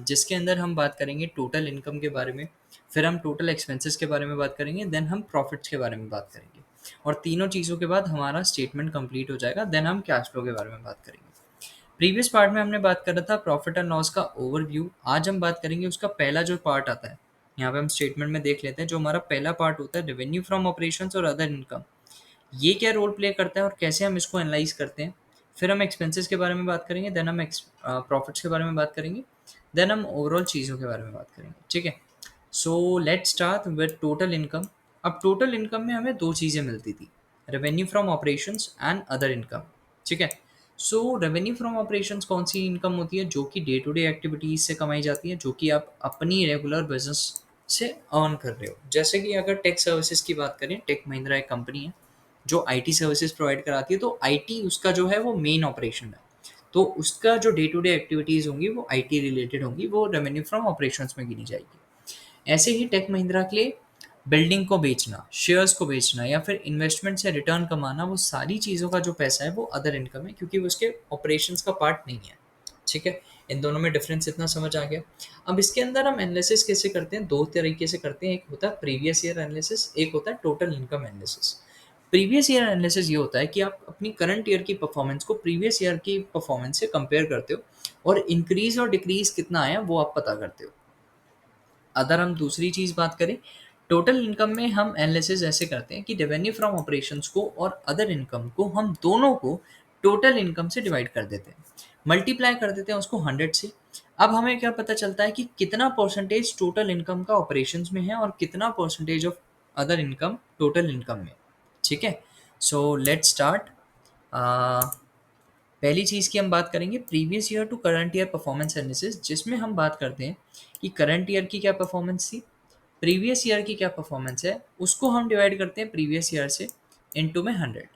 जिसके अंदर हम बात करेंगे टोटल इनकम के बारे में, फिर हम टोटल एक्सपेंसेस के बारे में बात करेंगे, देन हम प्रॉफिट्स के बारे में बात करेंगे, और तीनों चीज़ों के बाद हमारा स्टेटमेंट कंप्लीट हो जाएगा, देन हम कैश फ्लो के बारे में बात करेंगे। प्रीवियस पार्ट में हमने बात करा था प्रॉफिट एंड लॉस का ओवरव्यू। आज हम बात करेंगे उसका पहला जो पार्ट आता है, यहाँ पे हम स्टेटमेंट में देख लेते हैं। जो हमारा पहला पार्ट होता है रेवेन्यू फ्रॉम ऑपरेशंस और अदर इनकम, ये क्या रोल प्ले करता है और कैसे हम इसको एनालाइज करते हैं। फिर हम एक्सपेंसेस के बारे में बात करेंगे, देन हम प्रॉफिट्स के बारे में बात करेंगे, देन हम ओवरऑल चीज़ों के बारे में बात करेंगे। ठीक है, so let's start with total income. अब टोटल इनकम में हमें दो चीज़ें मिलती थी, revenue from operations and other income. ठीक है, सो रेवेन्यू फ्रॉम ऑपरेशंस कौन सी इनकम होती है, जो कि डे टू डे एक्टिविटीज से कमाई जाती है, जो कि आप अपनी रेगुलर बिजनेस से अर्न कर रहे हो। जैसे कि अगर टेक सर्विसेज की बात करें, टेक महिंद्रा एक कंपनी है जो आईटी सर्विसेज प्रोवाइड कराती है, तो आईटी उसका जो है वो मेन ऑपरेशन है, तो उसका जो डे टू डे एक्टिविटीज़ होंगी वो आईटी रिलेटेड होंगी, वो रेवेन्यू फ्रॉम ऑपरेशंस में गिनी जाएगी। ऐसे ही टेक महिंद्रा के लिए बिल्डिंग को बेचना, शेयर्स को बेचना या फिर इन्वेस्टमेंट से रिटर्न कमाना, वो सारी चीज़ों का जो पैसा है वो अदर इनकम है, क्योंकि वो उसके ऑपरेशंस का पार्ट नहीं है। ठीक है, इन दोनों में डिफरेंस इतना समझ आ गया। अब इसके अंदर हम एनालिसिस कैसे करते हैं, दो तरीके से करते हैं। एक होता है प्रीवियस ईयर एनालिसिस, एक होता है total income analysis. Previous year analysis ये होता है कि आप अपनी करंट ईयर की परफॉर्मेंस को प्रीवियस ईयर की परफॉर्मेंस से कंपेयर करते हो और इंक्रीज और डिक्रीज कितना आया वो आप पता करते हो। अगर हम दूसरी चीज़ बात करें, टोटल इनकम में हम एनालिसिस ऐसे करते हैं कि रेवेन्यू फ्रॉम ऑपरेशंस को और अदर इनकम को हम दोनों को टोटल इनकम से डिवाइड कर देते हैं, मल्टीप्लाई कर देते हैं उसको 100 से। अब हमें क्या पता चलता है कि कितना परसेंटेज टोटल इनकम का ऑपरेशंस में है और कितना percentage of other income total income में। ठीक है, सो लेट्स स्टार्ट। पहली चीज़ की हम बात करेंगे previous year to current year performance analysis, जिसमें हम बात करते हैं कि करंट ईयर की क्या परफॉर्मेंस थी, प्रीवियस ईयर की क्या परफॉर्मेंस है, उसको हम डिवाइड करते हैं प्रीवियस ईयर से इनटू में 100।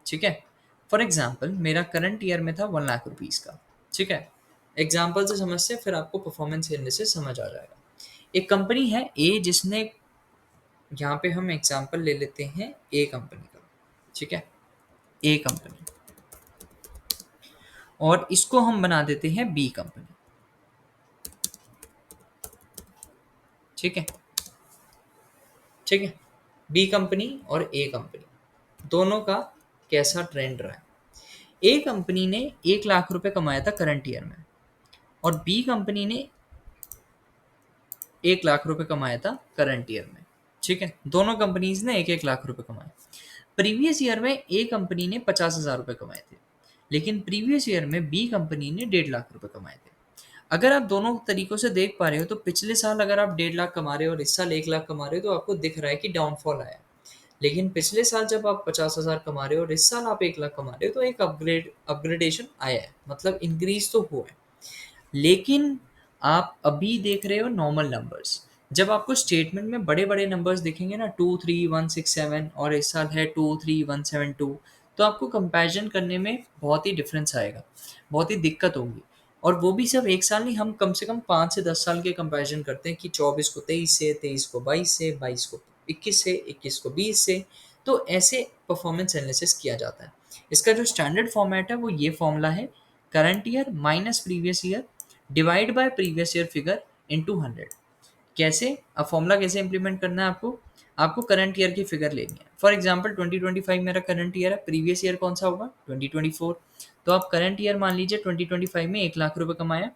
ठीक है, फॉर एग्जांपल मेरा करंट ईयर में था 1 लाख रुपीज़ का। ठीक है, एग्जांपल से समझते हैं, फिर आपको परफॉर्मेंस एनालिसिस समझ आ जाएगा। एक कंपनी है ए, जिसने, यहाँ पे हम एग्जांपल ले लेते हैं ए कंपनी का। ठीक है, ए कंपनी, और इसको हम बना देते हैं बी कंपनी। ठीक है, ठीक है, बी कंपनी और ए कंपनी दोनों का कैसा ट्रेंड रहा है। ए कंपनी ने 1 लाख रुपए कमाया था करंट ईयर में, और बी कंपनी ने 1 लाख रुपए कमाया था करंट ईयर में। ठीक है, दोनों कंपनीज ने 1-1 लाख रुपए कमाए। प्रीवियस ईयर में ए कंपनी ने 50,000 रुपए कमाए थे, लेकिन प्रीवियस ईयर में बी कंपनी ने 1.5 लाख रुपए कमाए थे। अगर आप दोनों तरीकों से देख पा रहे हो, तो पिछले साल अगर आप 1.5 लाख कमा रहे हो और इस साल 1 लाख कमा रहे हो, तो आपको दिख रहा है कि डाउनफॉल आया। लेकिन पिछले साल जब आप 50,000 कमा रहे हो और इस साल आप 1 लाख कमा रहे हो, तो एक अपग्रेडेशन आया है, मतलब इंक्रीज तो हुआ है। लेकिन आप अभी देख रहे हो नॉर्मल नंबर्स। जब आपको स्टेटमेंट में बड़े बड़े नंबर्स दिखेंगे ना, 23167, और इस साल है 23172, तो आपको कंपैरिजन करने में बहुत ही डिफरेंस आएगा, बहुत ही दिक्कत होगी। और वो भी सिर्फ एक साल नहीं, हम कम से कम 5 से 10 साल के कंपैरिजन करते हैं कि 24 को 23 से, 23 को 22 से, 22 को 21 से, 21 को 20 से। तो ऐसे परफॉर्मेंस एनालिसिस किया जाता है। इसका जो स्टैंडर्ड फॉर्मेट है वो ये फॉर्मूला है, current year minus previous year divide by previous year figure into 100। कैसे, अब फॉर्मूला कैसे इंप्लीमेंट करना है आपको, आपको करंट ईयर की फिगर लेनी है। फॉर एग्जांपल 2025 मेरा करंट ईयर है, प्रीवियस ईयर कौन सा होगा 2024। तो आप करंट ईयर मान लीजिए 2025 में 1 लाख रुपए कमाया,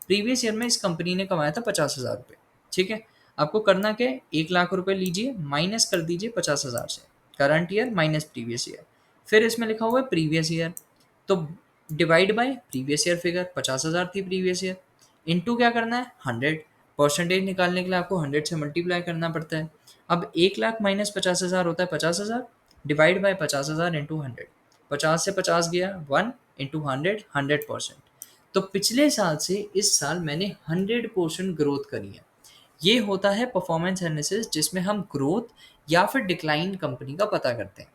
प्रीवियस ईयर में इस कंपनी ने कमाया था 50,000 रुपये। ठीक है, आपको करना क्या है, 1 लाख रुपए लीजिए, माइनस कर दीजिए 50,000 से, current year minus previous year, फिर इसमें लिखा हुआ है प्रीवियस ईयर, तो divide by previous year figure 50,000 थी प्रीवियस ईयर, इनटू क्या करना है 100। परसेंटेज निकालने के लिए आपको 100 से मल्टीप्लाई करना पड़ता है। अब 1 लाख माइनस 50,000 होता है 50,000, डिवाइड बाय 50,000 इंटू 100, 50 से 50 गया 1 इंटू 100 तो पिछले साल से इस साल मैंने 100% ग्रोथ करी है। ये होता है परफॉर्मेंस एनालिसिस, जिसमें हम ग्रोथ या फिर डिक्लाइन कंपनी का पता करते हैं।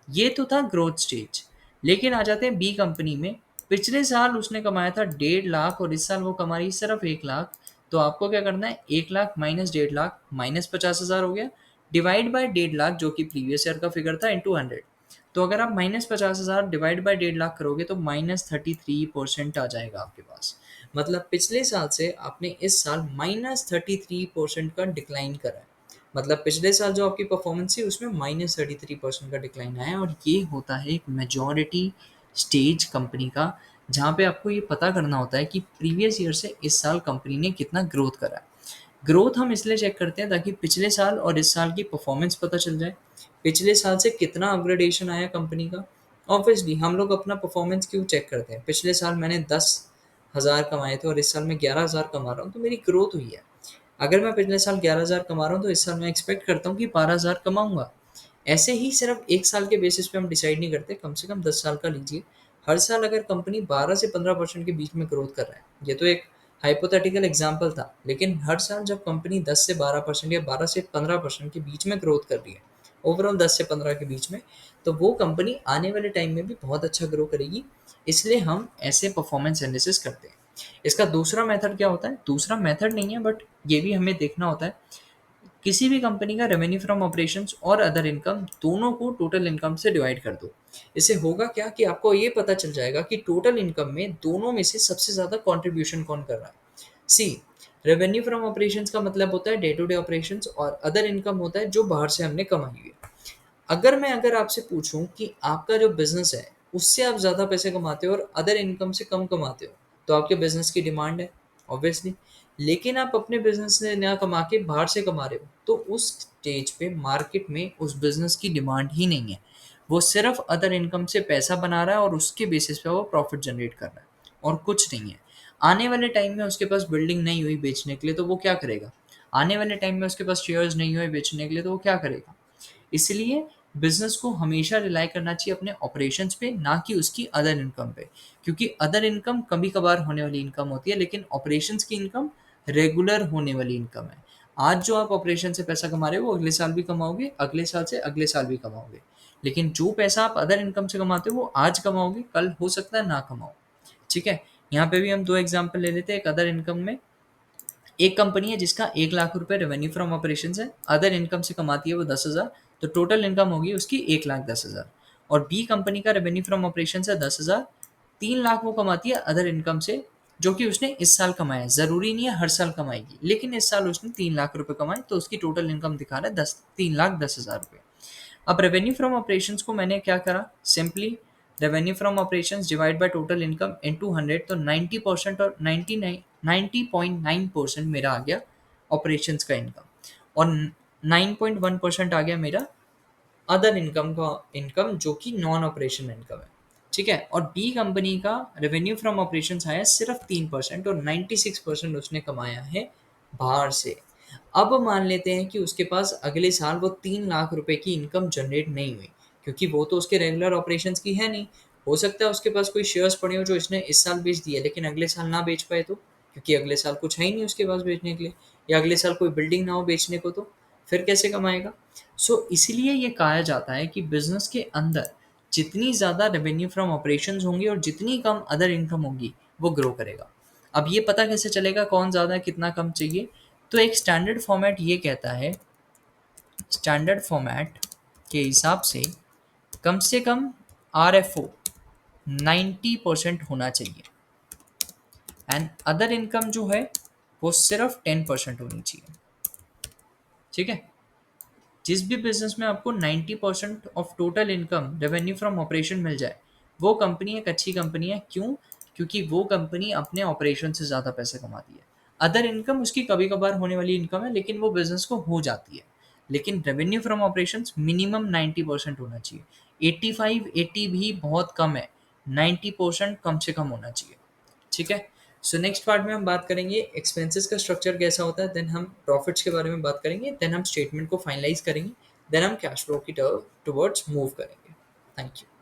ये तो था ग्रोथ स्टेज। लेकिन आ जाते हैं बी कंपनी में। पिछले साल उसने कमाया था 1.5 लाख और इस साल वो कमा रही है सिर्फ 1 लाख। तो आपको क्या करना है, 1 लाख माइनस 1.5 लाख माइनस 50,000 हो गया, डिवाइड बाय 1.5 लाख जो कि प्रीवियस ईयर का फिगर था इंटू 100। तो अगर आप माइनस 50,000 डिवाइड बाय 1.5 लाख करोगे तो -33% आ जाएगा आपके पास। मतलब पिछले साल से आपने इस साल -33% का डिक्लाइन करा है। मतलब पिछले साल जो आपकी परफॉर्मेंस थी उसमें -33% का डिक्लाइन आया है, और ये होता है एक मेजॉरिटी स्टेज कंपनी का, जहाँ पे आपको ये पता करना होता है कि प्रीवियस ईयर से इस साल कंपनी ने कितना ग्रोथ करा है। ग्रोथ हम इसलिए चेक करते हैं ताकि पिछले साल और इस साल की परफॉर्मेंस पता चल जाए, पिछले साल से कितना अपग्रेडेशन आया कंपनी का। ऑब्वियसली हम लोग अपना परफॉर्मेंस क्यों चेक करते हैं, पिछले साल मैंने 10,000 कमाए थे और इस साल मैं 11,000 कमा रहा हूँ, तो मेरी ग्रोथ हुई है। अगर मैं पिछले साल 11,000 कमा रहा हूँ तो इस साल मैं एक्सपेक्ट करता हूँ कि 12,000 कमाऊंगा। ऐसे ही सिर्फ एक साल के बेसिस पे हम डिसाइड नहीं करते, कम से कम 10 साल का लीजिए। हर साल अगर कंपनी 12 से 15% के बीच में ग्रोथ कर रहा है, ये तो एक हाइपोथेटिकल एग्जांपल था, लेकिन हर साल जब कंपनी 10 से 12% या 12 से 15% के बीच में ग्रोथ कर रही है, ओवरऑल 10 से 15 के बीच में, तो वो कंपनी आने वाले टाइम में भी बहुत अच्छा ग्रो करेगी। इसलिए हम ऐसे परफॉर्मेंस एनालिसिस करते हैं। इसका दूसरा मेथड क्या होता है, दूसरा मेथड नहीं है बट ये भी हमें देखना होता है, किसी भी कंपनी का रेवेन्यू फ्रॉम ऑपरेशंस और अदर इनकम दोनों को टोटल इनकम से डिवाइड कर दो। इससे होगा क्या कि आपको ये पता चल जाएगा कि टोटल इनकम में दोनों में से सबसे ज़्यादा कंट्रीब्यूशन कौन कर रहा है। सी, रेवेन्यू फ्रॉम ऑपरेशंस का मतलब होता है डे टू डे ऑपरेशंस, और अदर इनकम होता है जो बाहर से हमने कमाई हुई है। अगर आपसे पूछूं कि आपका जो बिजनेस है उससे आप ज़्यादा पैसे कमाते हो और अदर इनकम से कम कमाते हो, तो आपके बिजनेस की डिमांड है ऑब्वियसली। लेकिन आप अपने बिजनेस से ना कमा के बाहर से कमा रहे हो, तो उस स्टेज पे मार्केट में उस बिजनेस की डिमांड ही नहीं है। वो सिर्फ अदर इनकम से पैसा बना रहा है और उसके बेसिस पे वो प्रॉफिट जनरेट कर रहा है, और कुछ नहीं है। आने वाले टाइम में उसके पास बिल्डिंग नहीं हुई बेचने के लिए, तो वो क्या करेगा? आने वाले टाइम में उसके पास शेयर्स नहीं हुए बेचने के लिए, तो वो क्या करेगा? इसलिए बिजनेस को हमेशा रिलाई करना चाहिए अपने ऑपरेशंस पे, ना कि उसकी अदर इनकम पे, क्योंकि अदर इनकम कभी कभार होने वाली इनकम होती है, लेकिन ऑपरेशंस की इनकम रेगुलर होने वाली इनकम है। आज जो आप ऑपरेशन से पैसा कमा रहे हो वो अगले साल भी कमाओगे, अगले साल से अगले साल भी कमाओगे। लेकिन जो पैसा आप अदर इनकम से कमाते हो वो आज कमाओगे, कल हो सकता है ना कमाओ। ठीक है, यहाँ पे भी हम दो एग्जाम्पल ले लेते हैं। एक अदर इनकम में, एक कंपनी है जिसका 1 लाख रुपए रेवेन्यू फ्रॉम ऑपरेशन है, अदर इनकम से कमाती है वो 10,000, तो टोटल इनकम होगी उसकी 1,10,000। और बी कंपनी का रेवेन्यू फ्रॉम ऑपरेशन है 10,000, 3 लाख वो कमाती है अदर इनकम से, जो कि उसने इस साल कमाया है। जरूरी नहीं है हर साल कमाएगी, लेकिन इस साल उसने 3 लाख रुपए कमाए, तो उसकी टोटल इनकम दिखा रहा है 3,10,000 रुपये। अब रेवेन्यू फ्रॉम ऑपरेशंस को मैंने क्या करा, simply revenue from operations divide by total income into 100, तो 90% और 90.9% मेरा आ गया ऑपरेशंस का इनकम, और 9.1% आ गया मेरा अदर इनकम का इनकम, जो कि नॉन ऑपरेशन इनकम है। ठीक है, और बी कंपनी का रेवेन्यू फ्रॉम ऑपरेशन आया सिर्फ 3%, और 96% उसने कमाया है बाहर से। अब मान लेते हैं कि उसके पास अगले साल वो 3 लाख रुपए की इनकम जनरेट नहीं हुई, क्योंकि वो तो उसके रेगुलर ऑपरेशंस की है नहीं। हो सकता है उसके पास कोई शेयर्स पड़े हो जो इसने इस साल बेच दिए, लेकिन अगले साल ना बेच पाए, तो क्योंकि अगले साल कुछ है ही नहीं उसके पास बेचने के लिए, या अगले साल कोई बिल्डिंग ना हो बेचने को, तो फिर कैसे कमाएगा? इसीलिए ये कहा जाता है कि बिजनेस के अंदर जितनी ज़्यादा रेवेन्यू फ्रॉम ऑपरेशंस होंगी और जितनी कम अदर इनकम होगी, वो ग्रो करेगा। अब ये पता कैसे चलेगा कौन ज़्यादा है कितना कम चाहिए? तो एक स्टैंडर्ड फॉर्मेट ये कहता है, स्टैंडर्ड फॉर्मेट के हिसाब से कम आर एफ ओ 90% होना चाहिए, एंड अदर इनकम जो है वो सिर्फ 10% होनी चाहिए। ठीक है, जिस भी बिजनेस में आपको 90% of total income revenue from operation मिल जाए, वो कंपनी एक अच्छी कंपनी है। क्यों? क्योंकि वो कंपनी अपने ऑपरेशन से ज़्यादा पैसे कमाती है। अदर इनकम उसकी कभी कभार होने वाली इनकम है, लेकिन वो बिजनेस को हो जाती है। लेकिन रेवेन्यू फ्रॉम ऑपरेशन मिनिमम 90% होना चाहिए। 85 80 भी बहुत कम है, 90% कम से कम होना चाहिए। ठीक है, सो नेक्स्ट पार्ट में हम बात करेंगे एक्सपेंसेस का स्ट्रक्चर कैसा होता है, देन हम प्रॉफिट्स के बारे में बात करेंगे, देन हम स्टेटमेंट को फाइनलाइज करेंगे, देन हम कैश फ्लो की टुवर्ड्स मूव करेंगे। Thank you.